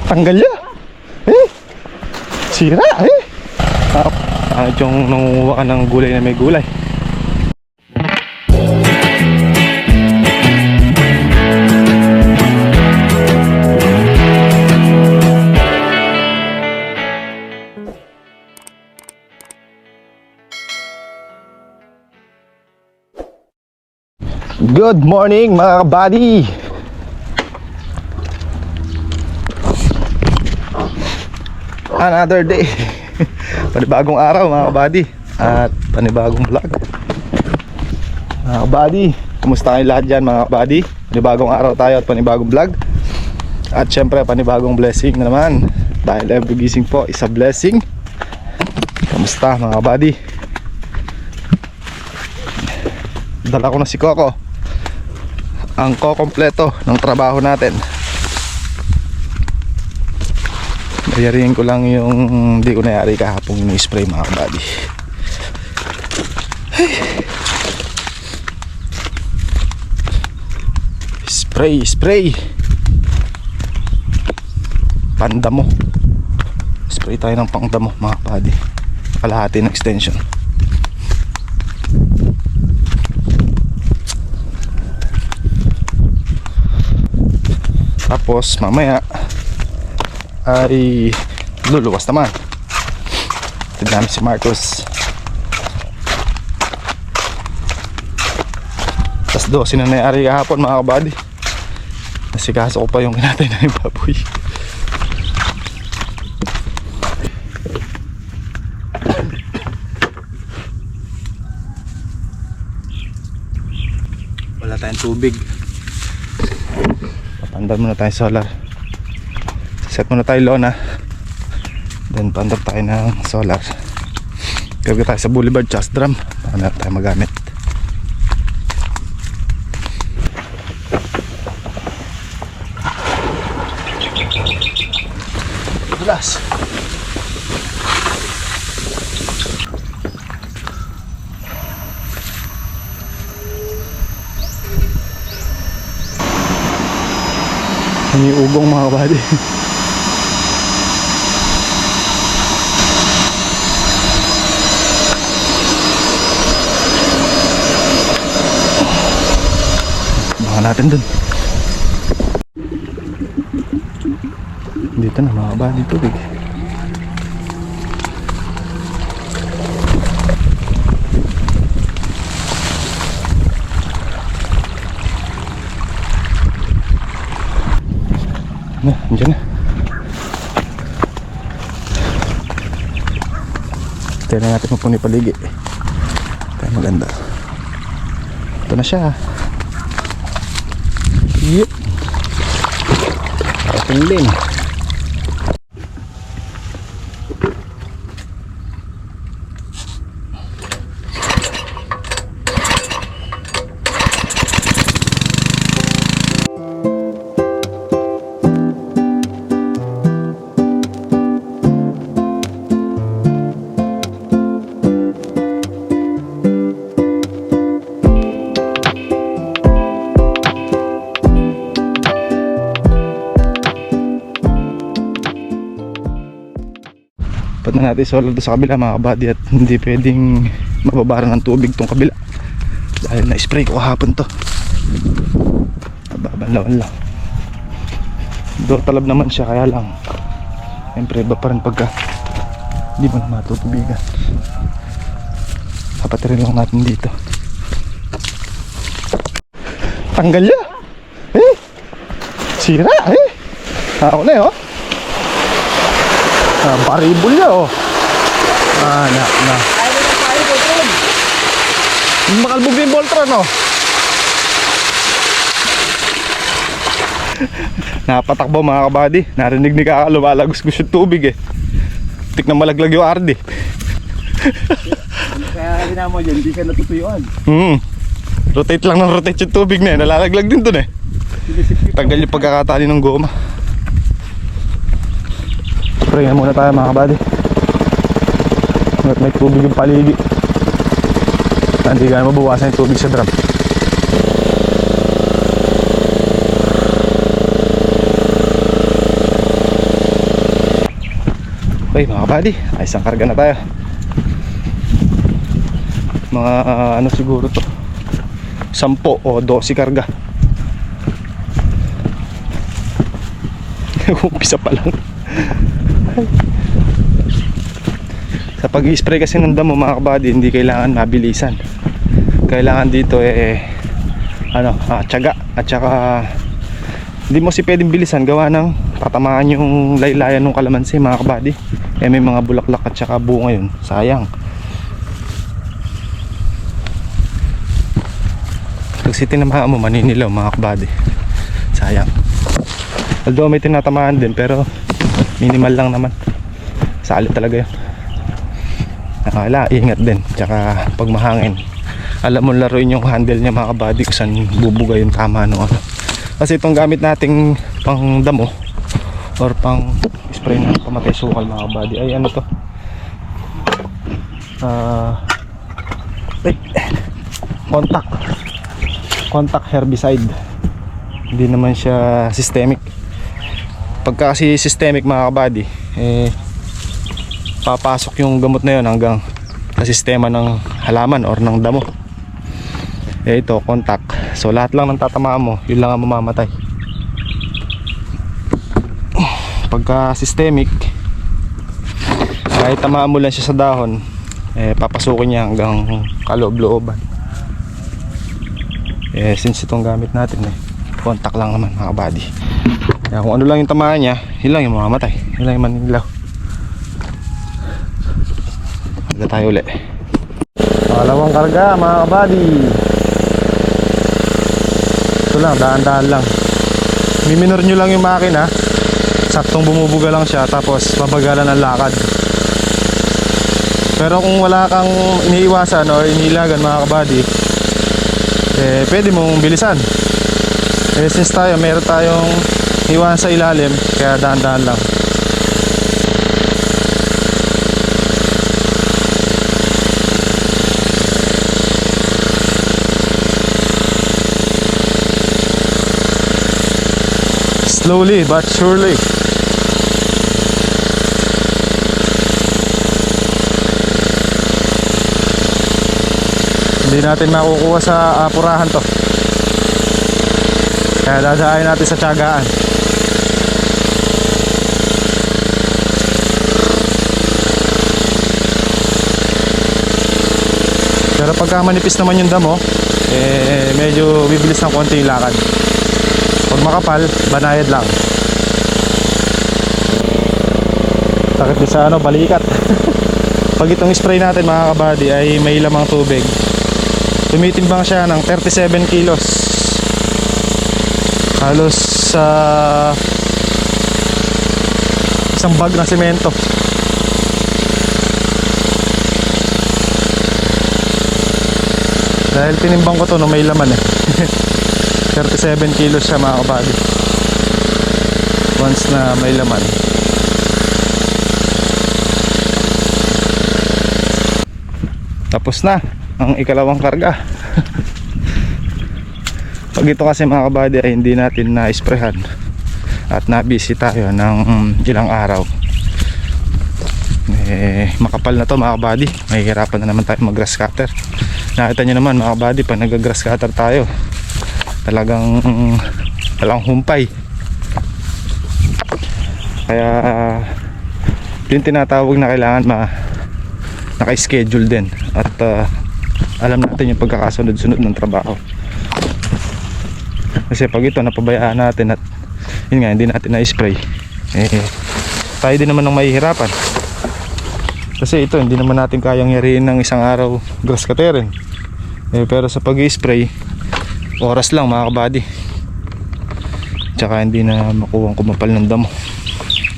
Tanggal ya. Sira yung nangunguha ka ng gulay na may gulay. Good morning mga kabady. Another day. Panibagong araw mga kabady. At panibagong vlog. Mga kabady, kumusta kayo lahat dyan mga kabady? Panibagong araw tayo at panibagong vlog. At syempre panibagong blessing na naman. Dahil every gising po is a blessing. Kumusta mga kabady? Dala ko na si Coco, ang ko-kompleto ng trabaho natin. Bayarin ko lang yung hindi ko nayari kahapong ini-spray mga kabady. Spray pandamo. Spray tayo ng pangdamo mga kabady. Kalahati ng extension. Tapos mamaya ay luluwas naman. Tignan si Marcos. Tas 12 na nangyari kahapon mga kabady. Nasikaso ko pa yung kinatay na yung baboy. Wala tayong tubig. Pandar muna tayo solar. Set muna tayo lona. Then pandar tayo ng solar. Gagawin tayo sa boulevard chas drum para meron tayo magamit. Dulas. May ugong mga kabady. Baka natin dun. Dito na mga kabady tubig. Diyan na. Tignan natin kung puni paligi. Kaya maganda. Ito na siya. Yep. Patingin. Na natin solar doon sa kabila mga kabady at hindi pwedeng mababara ng tubig tong kabila dahil na-spray ko kahapon to. Nababanlawan lang. Door talab naman siya kaya lang siyempre iba pa rin pagka di mo na matutubigan. Papatirin lang natin dito. Tanggal ya. Sira ako na yun. Baribol niya na makalbog din Voltron Napatakbo mga kabady. Narinig ni Kaka lumalagos-gos yung tubig Tik na malaglag yung RD. Kaya rin mo dyan, hindi siya natutuyuan. Rotate lang ng rotate yung tubig na nalalaglag din dun Tanggal yung pagkakatali ng goma. Spray muna tayo mga kabady. At may tubig yung paligi. Hindi ka na mabawasan yung tubig sa drum. Okay mga buddy, ay isang karga na tayo. Mga ano siguro to, 10 o 12 karga. Umpisa pa lang. Sa pag-i-spray kasi ng damo mga kabady, hindi kailangan mabilisan. Kailangan dito tiyaga. At saka hindi mo si pwedeng bilisan, gawa ng tatamaan yung laylayan ng kalamansi mga kabady. May mga bulaklak at saka bunga yun, sayang. Pag si tinamaan mo, maninilaw mga kabady, sayang. Although may tinatamaan din, pero minimal lang naman. Salit talaga yun. Nakala, ingat din. Tsaka pag mahangin, alam mo laruin yung handle niya mga kabady kung saan bubuga yung tama no. Kasi itong gamit nating pang damo or pang spray na pamatay sukal mga kabady ay ano to, contact herbicide. Hindi naman siya systemic. Pagka kasi systemic mga kabady, papasok yung gamot na yun hanggang sa sistema ng halaman or ng damo. Ito contact, so lahat lang ng tatamaan mo, yun lang ang mamamatay. Pagka systemic, kahit tamaan mo lang siya sa dahon, papasukin niya hanggang kaloob-looban. Since itong gamit natin contact lang naman mga kabady, kaya kung ano lang yung tamaan niya, yun lang yung mamamatay, yun lang yung manilaw. Karga tayo ulit. Pangalawang karga mga kabady. Ito lang, daan-daan lang. Miminor nyo lang yung makina, saktong bumubuga lang siya, tapos mabagalan ang lakad. Pero kung wala kang iniiwasan o inilagan mga kabady, pwede mong bilisan. Since meron tayong iwan sa ilalim, kaya daan-daan lang. Slowly but surely. Hindi natin makukuha sa apurahan to, kaya dadaanin natin sa tiyagaan. Pero pagka manipis naman yung damo, medyo bibilis ng konti yung lakad. Pag makapal, banayad lang. Sakit din sa balikat. Pag itong spray natin mga kabady ay may lamang tubig, tumitimbang siya ng 37 kilos. Halos sa isang bag ng semento. Dahil tinimbang ko to no may laman 37 kilos siya mga kabady. Once na may laman. Tapos na ang ikalawang karga. Pag ito kasi mga kabady ay hindi natin na-sprayhan at na-busy tayo ng ilang araw, makapal na to mga kabady, mahihirapan na naman tayo mag grass cutter. Nakita nyo naman mga kabady, pag nag grass cutter tayo, talagang walang humpay. Kaya yung tinatawag na kailangan naka-schedule din at alam natin yung pagkakasunod-sunod ng trabaho. Kasi pag ito napabayaan natin at yun nga hindi natin na-spray, tayo din naman ang mahihirapan. Kasi ito hindi naman natin kayang yariin ng isang araw grass cutterin. Pero sa pag-spray, oras lang mga kabady, tsaka hindi na makuha ang kumapal ng damo.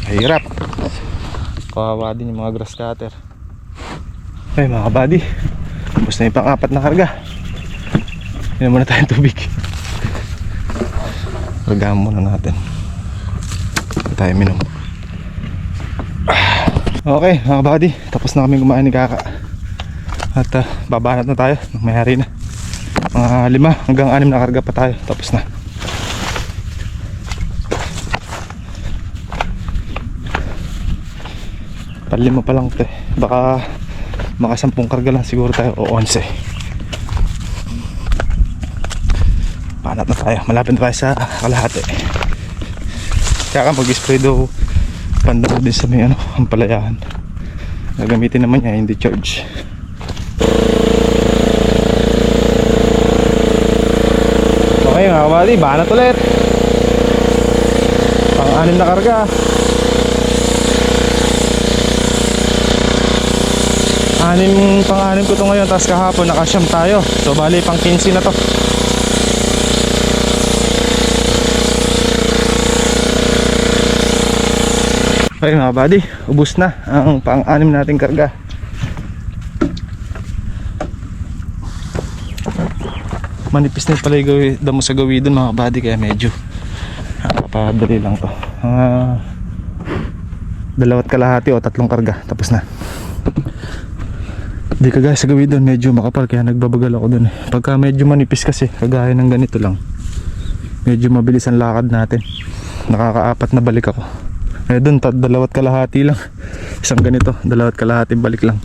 Mahirap, kawawa din yung mga grass cutter. Okay mga kabady, tapos na yung pang-apat na karga. Inom muna tayong tubig. Kargahan muna natin, tayo minom. Okay mga kabady, tapos na kami kumain ni Kaka. At babanat na tayo ng mayari na. Mga 5 hanggang 6 na karga pa tayo, tapos na. Panlima pa lang to eh. Baka maka 10 karga lang siguro tayo o 11. Panat na tayo, malapit na tayo sa kalahati. Kaya mag-spray daw pandamo din sa may ano, ang palayahan. Gagamitin naman niya, hindi charge. Okay mga kabady, banat ulit. Pang-anim na karga. Pang-anim ko to ngayon, tapos kahapon nakasyam tayo. So bali pang 15 na to. Okay mga buddy, ubos na ang pang-anim nating karga. Manipis na pala yung damo sa gawi dun mga buddy, kaya medyo papadali lang to. 2.5 o 3 karga, tapos na. Di kagaya sa gawi dun, medyo makapal, kaya nagbabagal ako dun. Pagka medyo manipis kasi, kagaya ng ganito lang, medyo mabilis ang lakad natin. Nakaka-4 na balik ako. Eh dun, 2.5 lang. Isang ganito, 2.5 balik lang.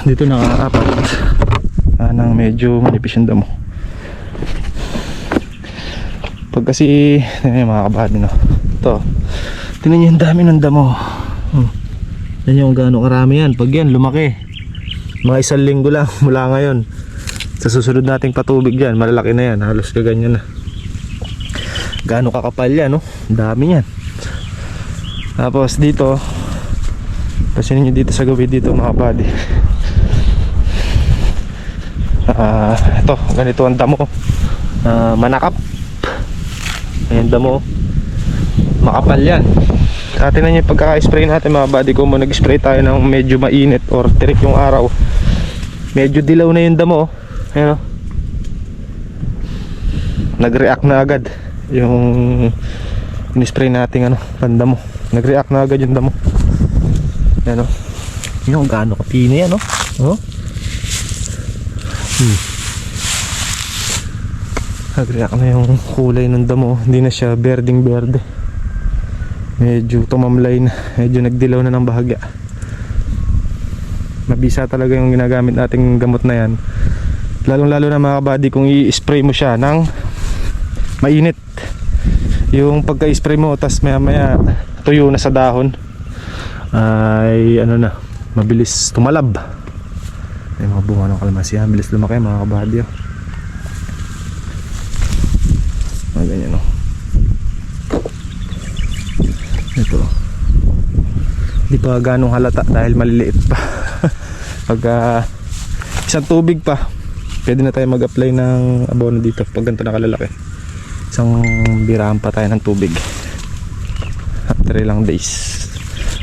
Dito nakaka-4. Nang medyo manipis yung damo. Pag kasi, mga kabady, no? Ito, tingnan nyo yung dami ng damo. Yan yung gaano karami yan. Pag yan, lumaki. Mga 1 linggo lang mula ngayon. Sa susunod nating patubig yan, malalaki na yan. Halos kaganyan na. Gaano kakapal yan, no? Dami yan. Tapos dito, pasinin nyo dito sa gabi dito mga buddy. Ito, ganito ang damo. Manakap. Ayan damo. Makapal yan. Tingnan nyo yung pagkaka-spray natin mga buddy. Kung nag-spray tayo ng medyo mainit or tirik yung araw, medyo dilaw na yung damo. Ayan o. Nag-react na agad yung in-spray natin pandamo. Nag-react na agad yung damo. Ayan o. Yung gaano kapina yan o. Nag-react na yung kulay ng damo. Hindi na siya berding berde. Medyo tumamlay na. Medyo nagdilaw na ng bahagya. Mabisa talaga yung ginagamit nating gamot na yan. Lalong lalo na mga kabady kung i-spray mo siya ng mainit. Yung pagka-spray mo tas maya maya tuyo na sa dahon, ay ano na, mabilis tumalab. Ay mga bunga ng kalamansi, mabilis lumaki mga kabady. Ganyan o. Ito, di pa ganong halata dahil maliliit pa. Pag isang tubig pa, pwede na tayo mag-apply ng abono dito. Pag ganito nakalalaki, isang birahan pa tayo ng tubig. After ilang days,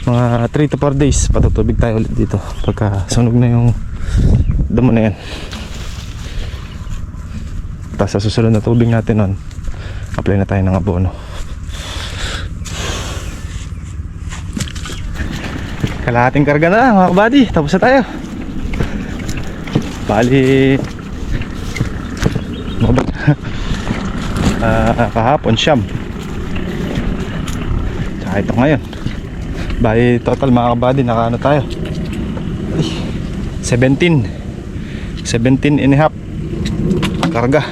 mga 3 to 4 days, patutubig tayo ulit dito pagka sunog na yung damo na yan. Tapos sa susunod na tubig natin nun, apply na tayo ng abono. Kalahating karga na mga kabady, tapos na tayo. Bali kahapon siyam, tsaka ito ngayon. Bali total mga kabady, nakaano tayo, 17 and a half karga.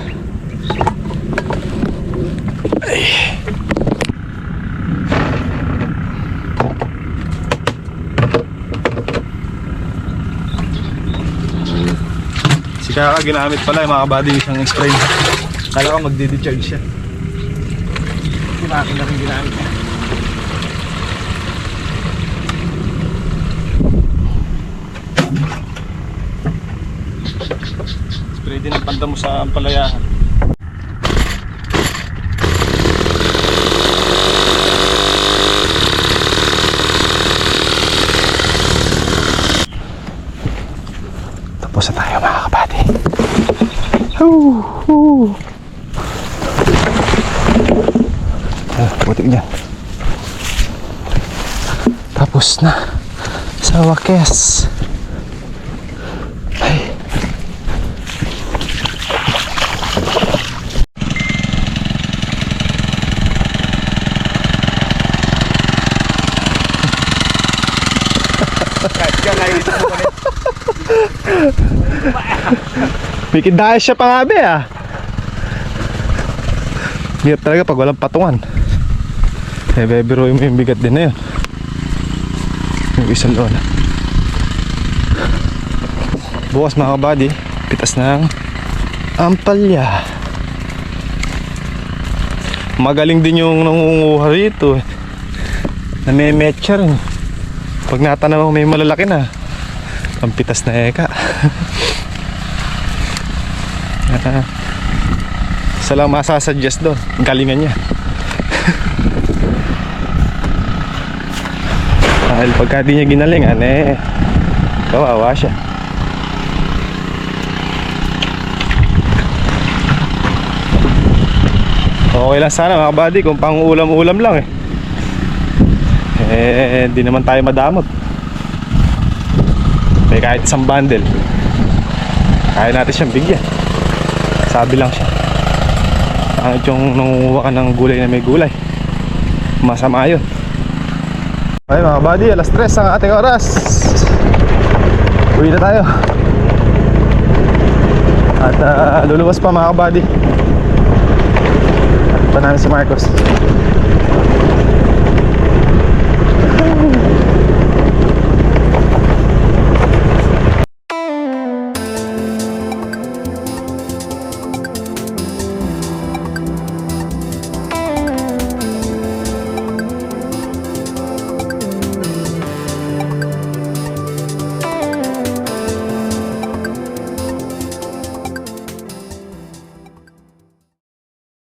Si Kaka ginamit pala mga kabady isang spray. Kala ko magdi-decharge siya. Kumakin na rin ginamit niya. Spray din ang pandamo sa ampalayahan. Tapos na tayo mga kabady. Butik niya. Tapos na sa wakas. Ay. Kaya nakikita mo kami. Mikidaya siya pangabi ah. Hirap talaga pag walang patungan. Eh beberoy mo yung bigat din na yun. Yung isang lola. Bukas mga kabady, pitas ng ampalya. Magaling din yung nangunguha rito eh. Namimetsa rin. Pag natanaw may malalaki na, ang pitas na eka. Isa lang masasuggest doon, galingan niya. Dahil pagka di niya ginalingan eh, kawawa siya. Okay lang sana mga buddy kung pang ulam-ulam lang eh. Eh, di naman tayo madamot. May kahit isang bundle, kaya natin siyang bigyan. Sabi lang siya. Kahit yung nangunguha ka ng gulay na may gulay, masama yun. Okay mga buddy, alas 3 ang ating oras. Uwi na tayo. At luluwas pa mga buddy. At pa namin si Marcos.